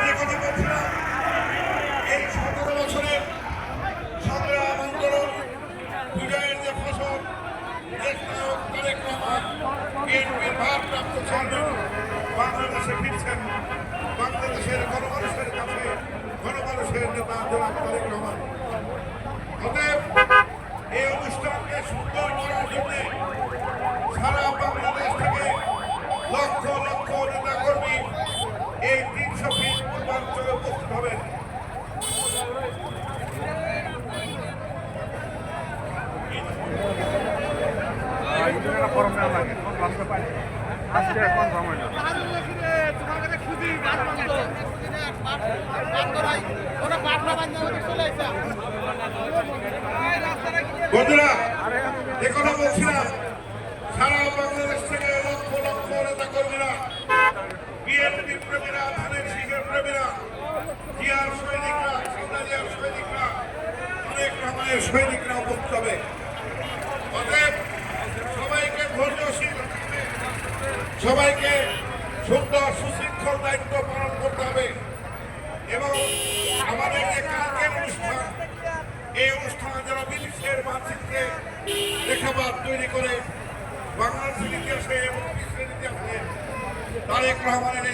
যে কথা বলছিলাম, এই 17 বছরের সংগ্রাম আন্দোলন বিজয়ের যে ফসল, দেশ নায়ক তারেক রহমান বিএনপির ভারপ্রাপ্ত চেয়ারম্যান বাংলাদেশে ফিরছেন। বাংলাদেশের গণমানুষের কাছে গণমানুষের নেতা জনাব তারেক রহমান। অতএব এই অনুষ্ঠানকে সুন্দর করার জন্য সারা বাংলাদেশ থেকে লক্ষ লক্ষ নেতা কর্মী এই 300 ফিট পূর্বাঞ্চলে উপস্থিত হবেন। বন্ধুরা, যে কথা বলছিলাম, সারা বাংলাদেশ থেকে লক্ষ লক্ষ নেতা কর্মীরা, বিএনপি প্রেমীরা, ধানের শীষের প্রেমীরা, জিয়ার সৈনিকরা, জিয়ার সৈনিকরা, তারেক রহমানের সৈনিকরা উপস্থিত হবে। অতএব সবাইকে ধৈর্যশীল, সবাইকে সুন্দর সুশৃঙ্খল দায়িত্ব পালন করতে হবে এবং আমাদের যে কালকের অনুষ্ঠান, এই অনুষ্ঠান যারা বিশ্বের মানচিত্রে রেখাপাত তৈরি করে বাংলাদেশের ইতিহাসে এবং বিশ্বের ইতিহাসে তারেক রহমানের